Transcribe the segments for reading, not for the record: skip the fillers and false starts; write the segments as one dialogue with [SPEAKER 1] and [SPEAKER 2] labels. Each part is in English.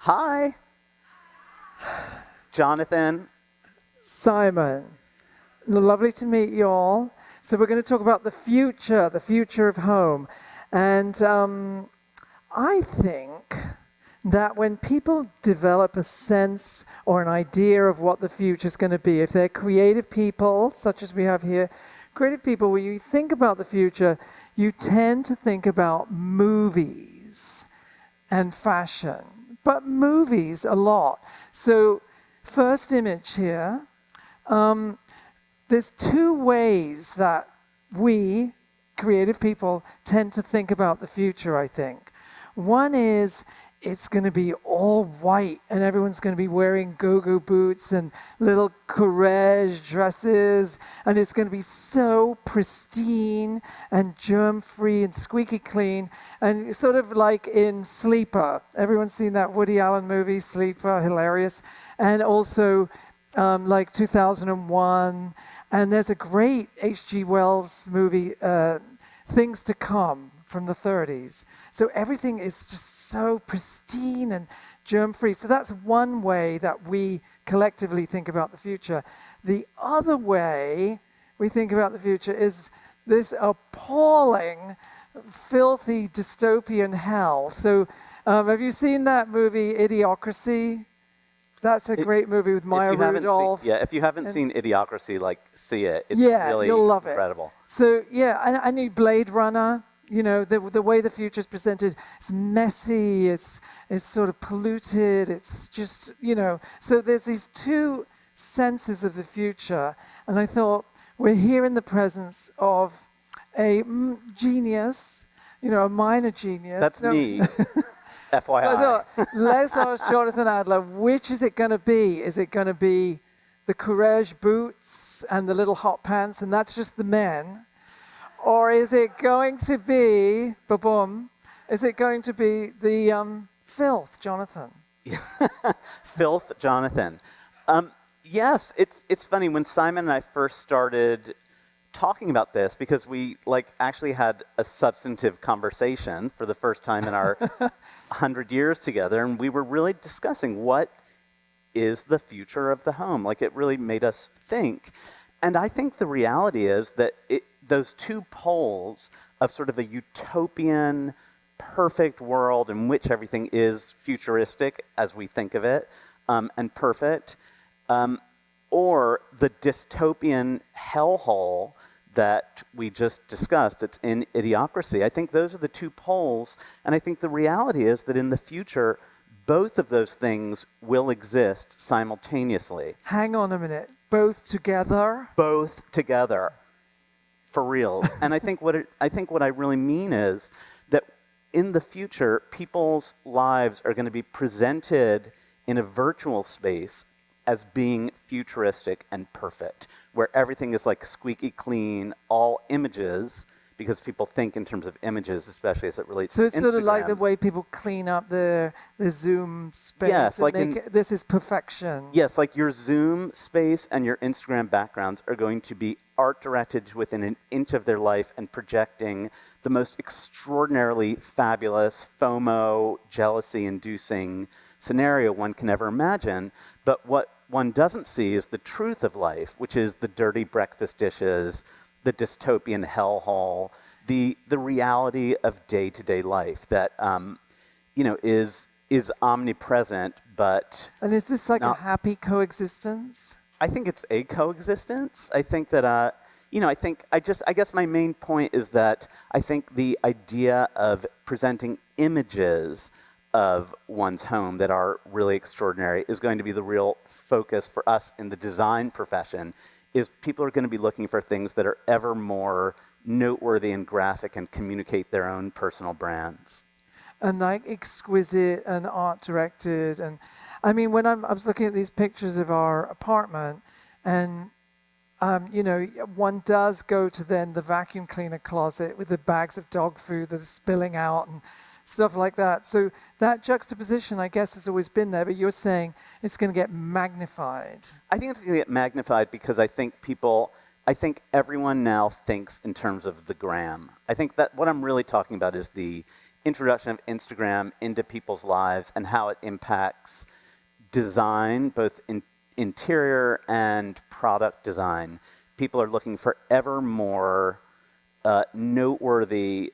[SPEAKER 1] Hi, Jonathan.
[SPEAKER 2] Simon, lovely to meet you all. So we're going to talk about the future of home. And I think that when people develop a sense or an idea of what the future is going to be, if they're creative people, such as we have here, creative people, when you think about the future, you tend to think about movies and fashion, but movies a lot. So first image here, there's two ways that we, creative people, tend to think about the future, I think. One is it's going to be all white and everyone's going to be wearing go-go boots and little courage dresses, and it's going to be so pristine and germ-free and squeaky clean, and sort of like in Sleeper. Everyone's seen that Woody Allen movie, Sleeper, hilarious. And also like 2001, and there's a great H.G. Wells movie, Things to Come, from the 30s. So everything is just so pristine and germ-free. So that's one way that we collectively think about the future. The other way we think about the future is this appalling, filthy dystopian hell. So have you seen that movie, Idiocracy? That's a great movie with Maya Rudolph.
[SPEAKER 1] If you haven't seen Idiocracy, see it. It's really
[SPEAKER 2] you'll love
[SPEAKER 1] incredible.
[SPEAKER 2] It. So I need Blade Runner. You know, the way the future is presented, it's messy, it's sort of polluted, it's just, So there's these two senses of the future, and I thought we're here in the presence of a genius, a minor genius.
[SPEAKER 1] That's me. FYI.
[SPEAKER 2] So I thought, let's ask Jonathan Adler, which is it going to be? Is it going to be the courage boots and the little hot pants, and that's just the men? Or is it going to be, is it going to be the filth, Jonathan?
[SPEAKER 1] Filth, Jonathan. Yes, it's funny. When Simon and I first started talking about this, because we actually had a substantive conversation for the first time in our 100 years together, and we were really discussing what is the future of the home. It really made us think. And I think the reality is that those two poles of sort of a utopian, perfect world in which everything is futuristic as we think of it, and perfect, or the dystopian hellhole that we just discussed that's in Idiocracy. I think those are the two poles, and I think the reality is that in the future, both of those things will exist simultaneously.
[SPEAKER 2] Hang on a minute. Both together?
[SPEAKER 1] Both together. For real. And I think what I really mean is that in the future, people's lives are going to be presented in a virtual space as being futuristic and perfect, where everything is squeaky clean, all images, because people think in terms of images, especially as it relates to Instagram. So
[SPEAKER 2] it's sort of like the way people clean up their Zoom space.
[SPEAKER 1] Yes,
[SPEAKER 2] this is perfection.
[SPEAKER 1] Yes, your Zoom space and your Instagram backgrounds are going to be art-directed within an inch of their life and projecting the most extraordinarily fabulous, FOMO, jealousy-inducing scenario one can ever imagine. But what one doesn't see is the truth of life, which is the dirty breakfast dishes, the dystopian hellhole, the reality of day-to-day life that is omnipresent, but
[SPEAKER 2] and is this a happy coexistence?
[SPEAKER 1] I think it's a coexistence. I think that I guess my main point is that I think the idea of presenting images of one's home that are really extraordinary is going to be the real focus for us in the design profession. Is people are going to be looking for things that are ever more noteworthy and graphic and communicate their own personal brands.
[SPEAKER 2] And exquisite and art directed. And I mean, when I was looking at these pictures of our apartment, and one does go to then the vacuum cleaner closet with the bags of dog food that are spilling out and stuff like that. So that juxtaposition, I guess, has always been there, but you're saying it's going to get magnified.
[SPEAKER 1] I think it's going to get magnified because I think everyone now thinks in terms of the gram. I think that what I'm really talking about is the introduction of Instagram into people's lives and how it impacts design, both in interior and product design. People are looking for ever more noteworthy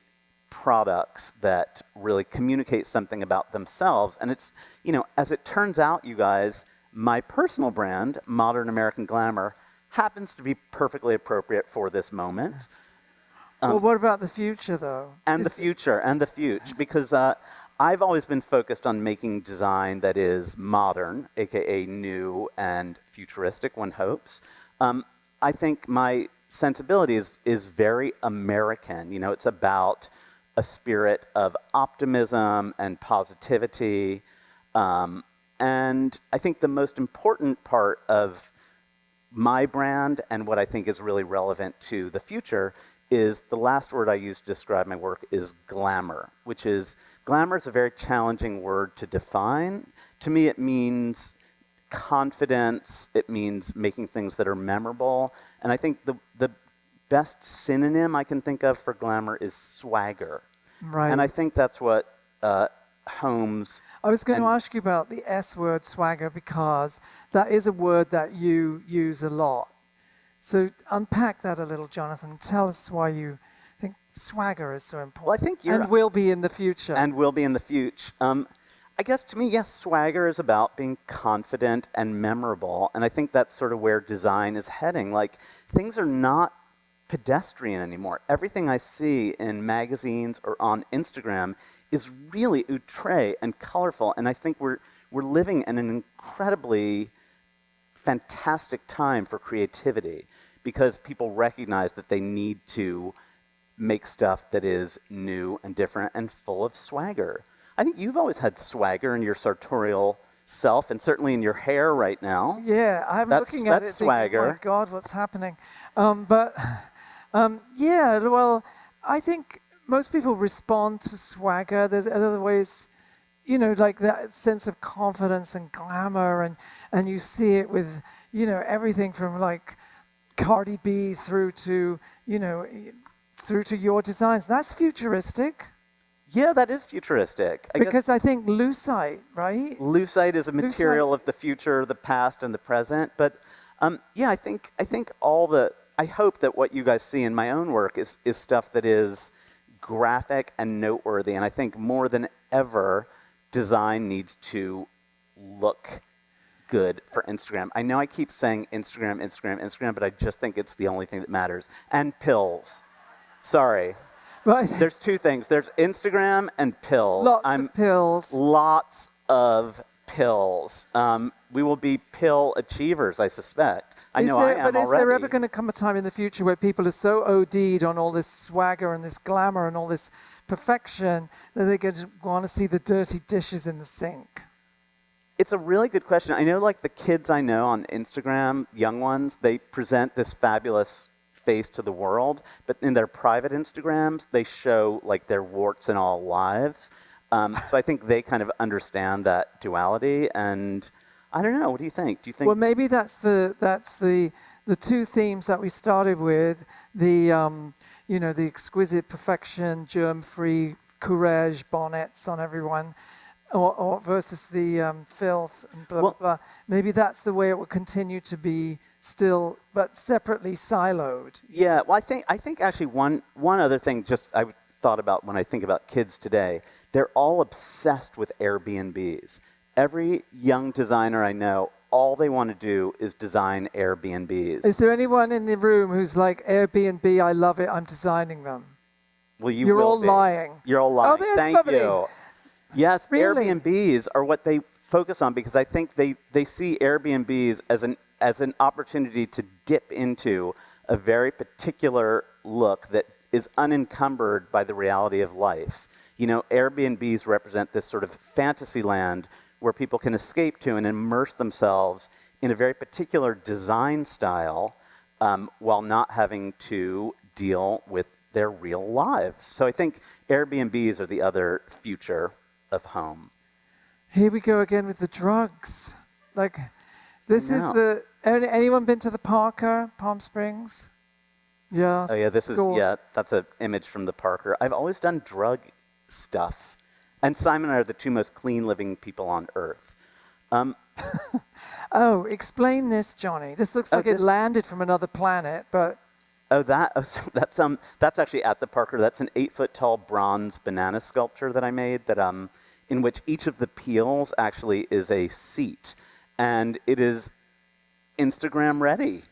[SPEAKER 1] products that really communicate something about themselves. And it's, as it turns out, you guys, my personal brand, Modern American Glamour, happens to be perfectly appropriate for this moment.
[SPEAKER 2] Well, what about the future, though?
[SPEAKER 1] And the future, because I've always been focused on making design that is modern, aka new and futuristic, one hopes. I think my sensibility is very American. It's about a spirit of optimism and positivity. And I think the most important part of my brand and what I think is really relevant to the future is the last word I use to describe my work is glamour, glamour is a very challenging word to define. To me, it means confidence. It means making things that are memorable. And I think the best synonym I can think of for glamour is swagger.
[SPEAKER 2] Right.
[SPEAKER 1] And I think that's what homes...
[SPEAKER 2] I was going to ask you about the S word, swagger, because that is a word that you use a lot. So unpack that a little, Jonathan. Tell us why you think swagger is so important.
[SPEAKER 1] Well, I think
[SPEAKER 2] and will be in the future.
[SPEAKER 1] And will be in the future. I guess to me, yes, swagger is about being confident and memorable. And I think that's sort of where design is heading. Like, things are not pedestrian anymore. Everything I see in magazines or on Instagram is really outre and colorful. And I think we're living in an incredibly fantastic time for creativity because people recognize that they need to make stuff that is new and different and full of swagger. I think you've always had swagger in your sartorial self and certainly in your hair right now.
[SPEAKER 2] Yeah, I'm looking at it
[SPEAKER 1] swagger.
[SPEAKER 2] thinking, oh my God, what's happening? Yeah, well, I think most people respond to swagger. There's other ways, like that sense of confidence and glamour, and you see it with, everything from like Cardi B through to your designs. That's futuristic.
[SPEAKER 1] Yeah, that is futuristic.
[SPEAKER 2] Because I think Lucite, right?
[SPEAKER 1] Lucite is a material of the future, the past, and the present. But yeah, I think I hope that what you guys see in my own work is stuff that is graphic and noteworthy. And I think more than ever, design needs to look good for Instagram. I know I keep saying Instagram, but I just think it's the only thing that matters. And pills. Sorry.
[SPEAKER 2] Right.
[SPEAKER 1] There's two things. There's Instagram and pills.
[SPEAKER 2] Lots of pills.
[SPEAKER 1] Lots of pills. We will be pill achievers, I suspect. I am already.
[SPEAKER 2] But is there ever going to come a time in the future where people are so OD'd on all this swagger and this glamour and all this perfection that they're going to want to see the dirty dishes in the sink?
[SPEAKER 1] It's a really good question. I know, like, the kids I know on Instagram, young ones, they present this fabulous face to the world, but in their private Instagrams, they show, like, their warts and all lives. So I think they kind of understand that duality, and I don't know. What do you think? Do you think?
[SPEAKER 2] Well, maybe that's the two themes that we started with: the the exquisite perfection, germ-free courage bonnets on everyone, or versus the filth and blah blah blah. Maybe that's the way it will continue to be still, but separately siloed.
[SPEAKER 1] Yeah. Well, I think actually one other thing just I thought about when I think about kids today, they're all obsessed with Airbnbs. Every young designer I know, all they want to do is design Airbnbs.
[SPEAKER 2] Is there anyone in the room who's like, Airbnb, I love it, I'm designing them?
[SPEAKER 1] Well,
[SPEAKER 2] You're all lying.
[SPEAKER 1] You're all lying.
[SPEAKER 2] Oh,
[SPEAKER 1] Thank
[SPEAKER 2] somebody.
[SPEAKER 1] you. Yes,
[SPEAKER 2] Really?
[SPEAKER 1] Airbnbs are what they focus on because I think they see Airbnbs as an opportunity to dip into a very particular look that is unencumbered by the reality of life. Airbnbs represent this sort of fantasy land where people can escape to and immerse themselves in a very particular design style while not having to deal with their real lives. So I think Airbnbs are the other future of home.
[SPEAKER 2] Here we go again with the drugs. Like, this is the... Anyone been to the Parker, Palm Springs? Yes.
[SPEAKER 1] Oh, yeah, that's an image from the Parker. I've always done drug stuff. And Simon and I are the two most clean living people on earth.
[SPEAKER 2] Oh, explain this, Johnny. This looks like it landed from another planet, but...
[SPEAKER 1] That's actually at the Parker. That's an 8-foot tall bronze banana sculpture that I made that in which each of the peels actually is a seat, and it is Instagram ready.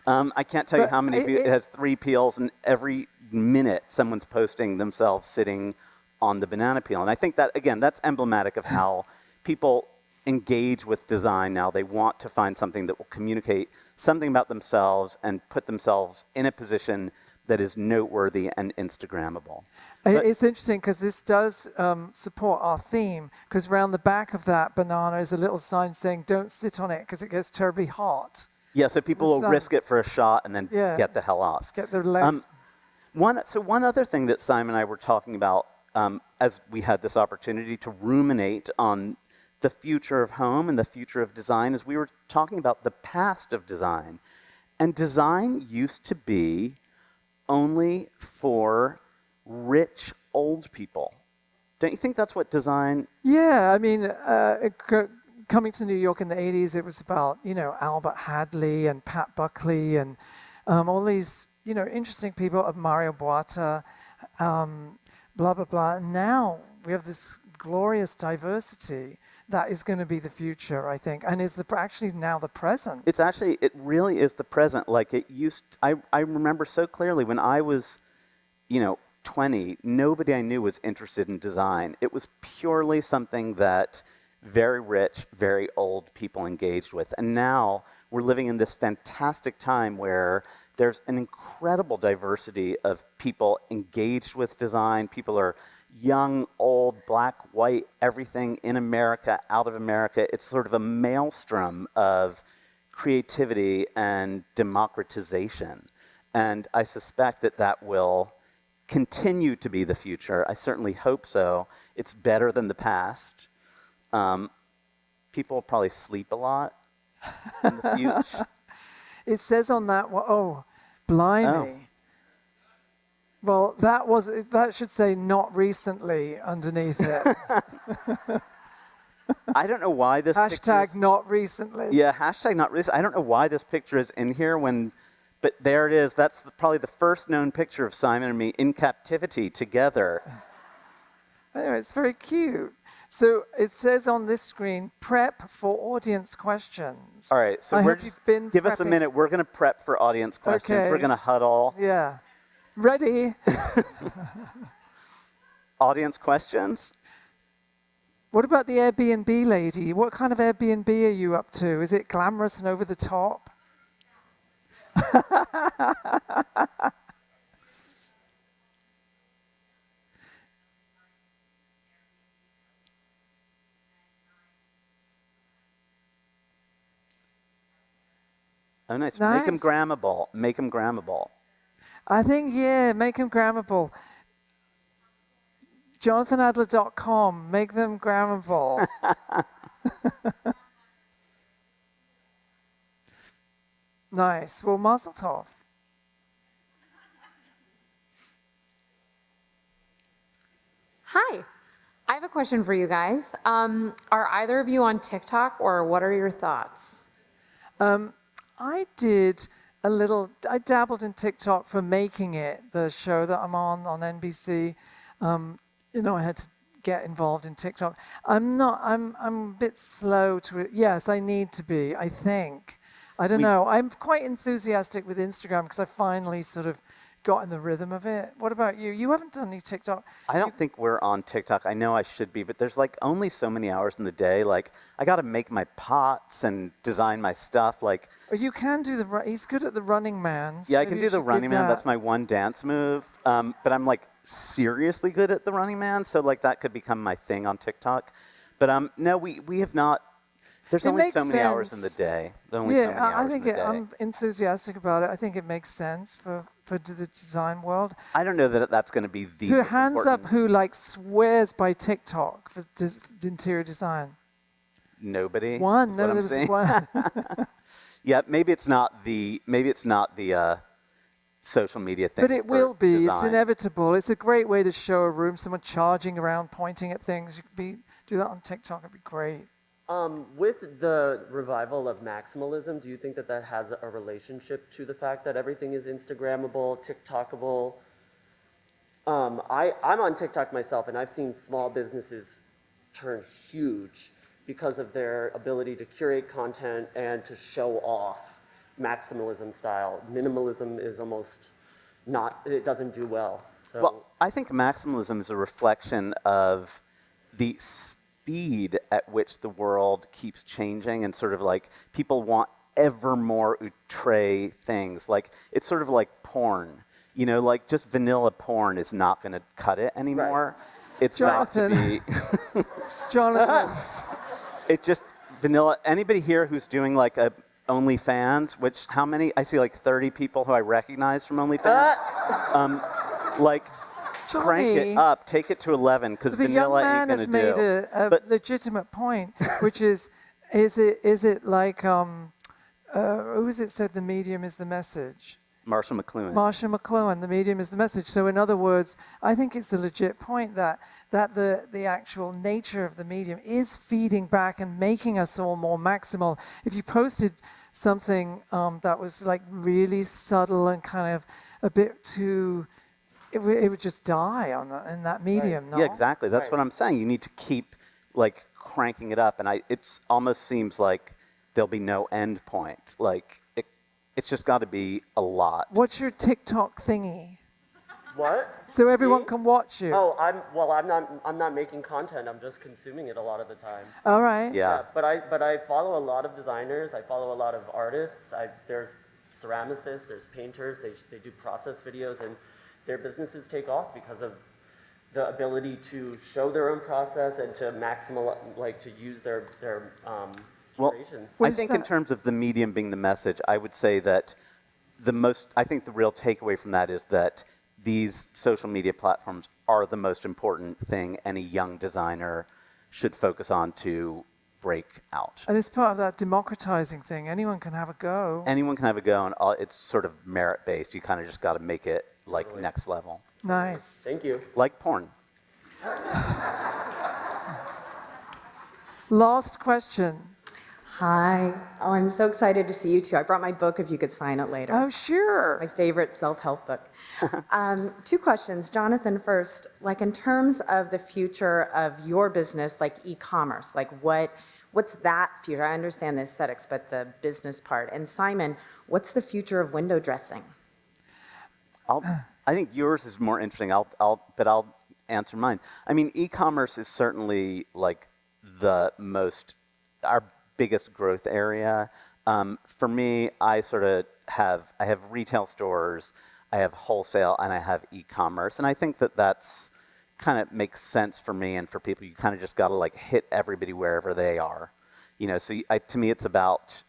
[SPEAKER 1] I can't tell you how many. It has 3 peels, and every minute someone's posting themselves sitting on the banana peel. And I think that, again, that's emblematic of how people engage with design now. They want to find something that will communicate something about themselves and put themselves in a position that is noteworthy and Instagrammable.
[SPEAKER 2] It's interesting because this does support our theme, because around the back of that banana is a little sign saying, don't sit on it because it gets terribly hot.
[SPEAKER 1] Yeah, so people will risk it for a shot and then get the hell off.
[SPEAKER 2] Get their legs.
[SPEAKER 1] One other thing that Simon and I were talking about as we had this opportunity to ruminate on the future of home and the future of design is we were talking about the past of design. And design used to be only for rich old people. Don't you think that's what design...
[SPEAKER 2] Yeah, I mean, coming to New York in the 80s, it was about, Albert Hadley and Pat Buckley and all these, interesting people, Mario Boata, blah, blah, blah. And now we have this glorious diversity that is going to be the future, I think, and is actually now the present.
[SPEAKER 1] It really is the present. Like it used, I remember so clearly when I was, 20, nobody I knew was interested in design. It was purely something that very rich, very old people engaged with. And now we're living in this fantastic time where there's an incredible diversity of people engaged with design. People are young, old, black, white, everything in America, out of America. It's sort of a maelstrom of creativity and democratization. And I suspect that will continue to be the future. I certainly hope so. It's better than the past. People will probably sleep a lot in the future.
[SPEAKER 2] It says on that one, blimey. Oh. Well, that should say not recently underneath it.
[SPEAKER 1] I don't know why this
[SPEAKER 2] hashtag not recently.
[SPEAKER 1] Yeah, hashtag not recently. I don't know why this picture is in here but there it is. That's probably the first known picture of Simon and me in captivity together.
[SPEAKER 2] Anyway, it's very cute. So it says on this screen, prep for audience questions.
[SPEAKER 1] All right, so give us a minute. We're going to prep for audience questions. Okay. We're going to huddle.
[SPEAKER 2] Yeah. Ready?
[SPEAKER 1] Audience questions?
[SPEAKER 2] What about the Airbnb lady? What kind of Airbnb are you up to? Is it glamorous and over the top?
[SPEAKER 1] Oh, nice. Make them grammable. Make them grammable.
[SPEAKER 2] I think, make them grammable. JonathanAdler.com, make them grammable. Nice. Well, mazel tov.
[SPEAKER 3] Hi. I have a question for you guys. Are either of you on TikTok, or what are your thoughts?
[SPEAKER 2] I dabbled in TikTok for Making It, the show that I'm on NBC. I had to get involved in TikTok. I'm a bit slow to it. Yes, I need to be, I think. I don't know. I'm quite enthusiastic with Instagram because I finally sort of got in the rhythm of it. What about you? You haven't done any TikTok.
[SPEAKER 1] I don't think we're on TikTok. I know I should be, but there's only so many hours in the day. I got to make my pots and design my stuff.
[SPEAKER 2] You can do he's good at the Running Man. So
[SPEAKER 1] yeah, I can do the Running Man. That's my one dance move. But I'm seriously good at the Running Man, so that could become my thing on TikTok. But no, we have not. There's only so many hours in the day.
[SPEAKER 2] I'm enthusiastic about it. I think it makes sense for the design world.
[SPEAKER 1] I don't know that that's going to be the
[SPEAKER 2] most hands important. Up who swears by TikTok for interior design.
[SPEAKER 1] Nobody.
[SPEAKER 2] One. No, there was one.
[SPEAKER 1] Yeah, maybe it's not the social media thing.
[SPEAKER 2] But it will be.
[SPEAKER 1] Design.
[SPEAKER 2] It's inevitable. It's a great way to show a room, someone charging around, pointing at things. You could do that on TikTok. It'd be great.
[SPEAKER 4] With the revival of maximalism, do you think that has a relationship to the fact that everything is Instagrammable, TikTokable? I'm on TikTok myself, and I've seen small businesses turn huge because of their ability to curate content and to show off maximalism style. Minimalism is almost not, it doesn't do well. So.
[SPEAKER 1] Well, I think maximalism is a reflection of the speed at which the world keeps changing, and sort of like people want ever more outre things. Like, it's sort of like porn. You know, like just vanilla porn is not going to cut it anymore. Right. It's
[SPEAKER 2] Jonathan.
[SPEAKER 1] got to be...
[SPEAKER 2] Jonathan.
[SPEAKER 1] It just, vanilla... Anybody here who's doing like a OnlyFans, which, how many? I see like 30 people who I recognize from OnlyFans. Like,
[SPEAKER 2] Johnny,
[SPEAKER 1] crank it up, take it to 11, because vanilla ain't going to do.
[SPEAKER 2] The young man has made a legitimate point, which is it like, who is it said the medium is the message?
[SPEAKER 1] Marshall McLuhan.
[SPEAKER 2] Marshall McLuhan, the medium is the message. So in other words, I think it's a legit point that the actual nature of the medium is feeding back and making us all more maximal. If you posted something that was like really subtle and kind of a bit too, it would just die in that medium.
[SPEAKER 4] Right.
[SPEAKER 2] No?
[SPEAKER 1] Yeah, exactly. That's what I'm saying. You need to keep like cranking it up, and it almost seems like there'll be no end point. Like it's just got to be a lot.
[SPEAKER 2] What's your TikTok thingy?
[SPEAKER 4] What?
[SPEAKER 2] So everyone can watch you.
[SPEAKER 4] Oh, I'm not making content. I'm just consuming it a lot of the time.
[SPEAKER 2] All right.
[SPEAKER 1] Yeah.
[SPEAKER 4] But I follow a lot of designers. I follow a lot of artists. There's ceramicists. There's painters. They do process videos, and their businesses take off because of the ability to show their own process and to to use their curations.
[SPEAKER 1] I think in terms of the medium being the message, I would say that I think the real takeaway from that is that these social media platforms are the most important thing any young designer should focus on to break out.
[SPEAKER 2] And it's part of that democratizing thing. Anyone can have a go.
[SPEAKER 1] Anyone can have a go, and it's sort of merit-based. You kind of just got to make it like next level.
[SPEAKER 2] Nice.
[SPEAKER 4] Thank you.
[SPEAKER 1] Like porn.
[SPEAKER 2] Last question.
[SPEAKER 5] Hi. Oh, I'm so excited to see you two. I brought my book if you could sign it later.
[SPEAKER 2] Oh, sure.
[SPEAKER 5] My favorite self-help book. 2 questions. Jonathan, first, like in terms of the future of your business, like e-commerce, like what's that future? I understand the aesthetics, but the business part. And Simon, what's the future of window dressing?
[SPEAKER 1] I think yours is more interesting. But I'll answer mine. I mean, e-commerce is certainly like our biggest growth area. For me, I have retail stores, I have wholesale, and I have e-commerce. And I think that that's kind of makes sense for me and for people. You kind of just got to like hit everybody wherever they are. You know, so to me, it's about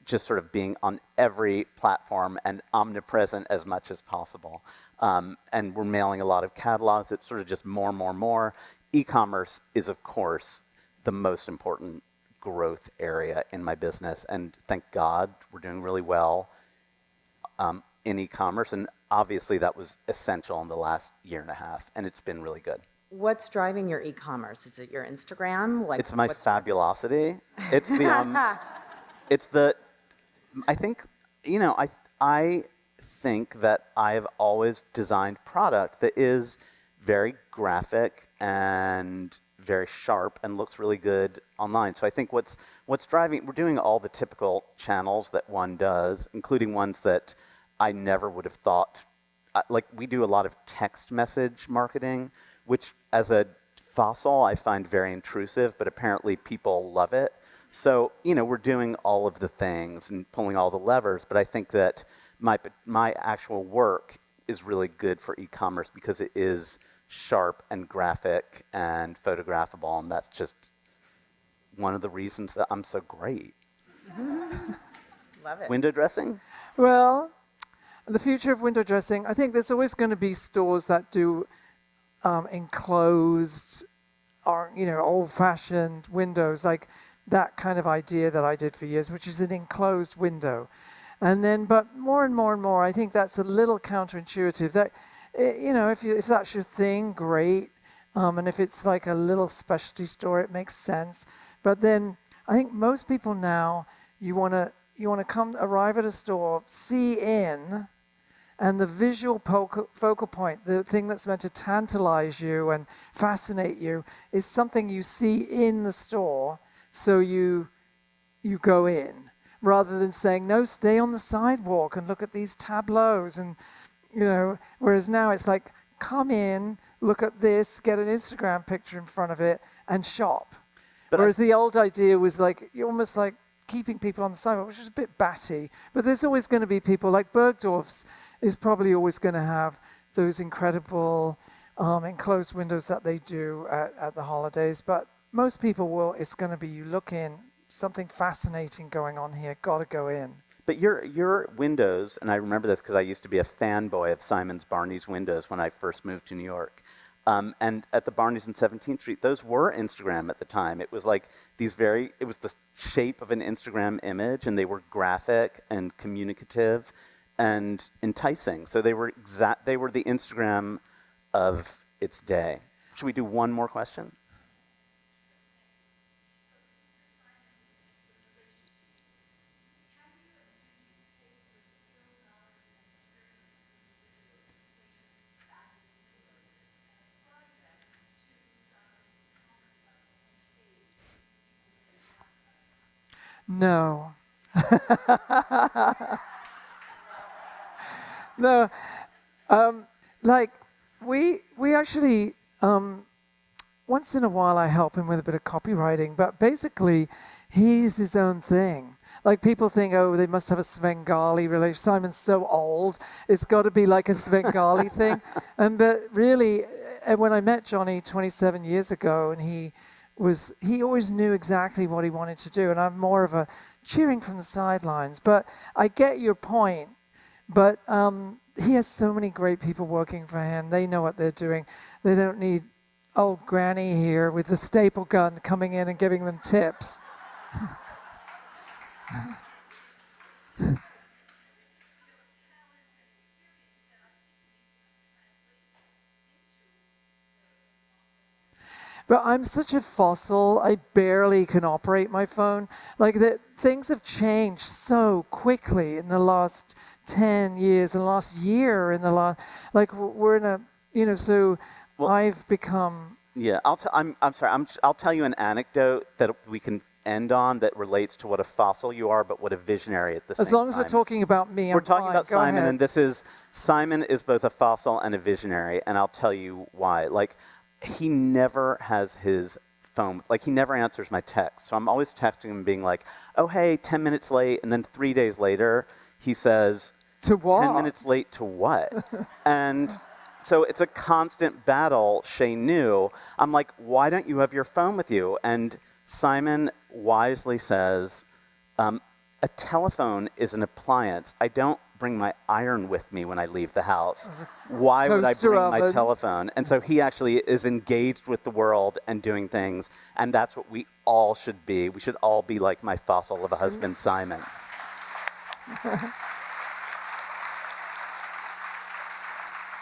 [SPEAKER 1] just sort of being on every platform and omnipresent as much as possible. And we're mailing a lot of catalogs. It's sort of just more. E-commerce is, of course, the most important growth area in my business. And thank God we're doing really well in e-commerce. And obviously that was essential in the last year and a half. And it's been really good.
[SPEAKER 5] What's driving your e-commerce? Is it your Instagram?
[SPEAKER 1] It's my fabulosity. It's the, I think, I think that I've always designed product that is very graphic and very sharp and looks really good online. So I think what's driving, we're doing all the typical channels that one does, including ones that I never would have thought, like we do a lot of text message marketing, which as a fossil I find very intrusive, but apparently people love it. So, we're doing all of the things and pulling all the levers, but I think that my actual work is really good for e-commerce because it is sharp and graphic and photographable, and that's just one of the reasons that I'm so great.
[SPEAKER 5] Love it.
[SPEAKER 1] Window dressing?
[SPEAKER 2] Well, the future of window dressing, I think there's always going to be stores that do enclosed or, old-fashioned windows, like that kind of idea that I did for years, which is an enclosed window. And then, but more and more and more, I think that's a little counterintuitive. That, if that's your thing, great. And if it's like a little specialty store, it makes sense. But then I think most people now, you want to arrive at a store, see in, and the visual focal point, the thing that's meant to tantalize you and fascinate you, is something you see in the store, so you go in, rather than saying, no, stay on the sidewalk and look at these tableaus. And, whereas now it's like, come in, look at this, get an Instagram picture in front of it, and shop. But whereas the old idea was like, you're almost like keeping people on the sidewalk, which is a bit batty. But there's always going to be people like Bergdorf's is probably always going to have those incredible enclosed windows that they do at the holidays. But most people it's going to be, you look in, something fascinating going on here, got to go in.
[SPEAKER 1] But your windows, and I remember this because I used to be a fanboy of Simons Barney's windows when I first moved to New York. And at the Barney's on 17th Street, those were Instagram at the time. It was like it was the shape of an Instagram image, and they were graphic and communicative and enticing. So they were the Instagram of its day. Should we do one more question?
[SPEAKER 2] No. No. We actually, once in a while I help him with a bit of copywriting, but basically he's his own thing. Like, people think, oh, they must have a Svengali relationship. Simon's so old, it's got to be like a Svengali thing. But really, when I met Johnny 27 years ago, and he always knew exactly what he wanted to do, and I'm more of a cheering from the sidelines. But I get your point. But he has so many great people working for him. They know what they're doing. They don't need old granny here with the staple gun coming in and giving them tips. But I'm such a fossil, I barely can operate my phone. Like, things have changed so quickly in the last 10 years, in the last year, we're in a, so I've become...
[SPEAKER 1] Yeah, I'm sorry, I'll tell you an anecdote that we can end on that relates to what a fossil you are, but what a visionary at the same time.
[SPEAKER 2] As long as we're talking about me,
[SPEAKER 1] we're talking about Simon,
[SPEAKER 2] ahead.
[SPEAKER 1] And Simon is both a fossil and a visionary, and I'll tell you why. Like, he never has his phone, like, he never answers my text. So I'm always texting him being like, oh, hey, 10 minutes late. And then 3 days later, he says,
[SPEAKER 2] to what?
[SPEAKER 1] 10 minutes late to what? And so it's a constant battle. Shay knew. I'm like, why don't you have your phone with you? And Simon wisely says, a telephone is an appliance. I don't bring my iron with me when I leave the house. Why would I bring my telephone? And so he actually is engaged with the world and doing things, and that's what we all should be. We should all be like my fossil of a husband, Simon.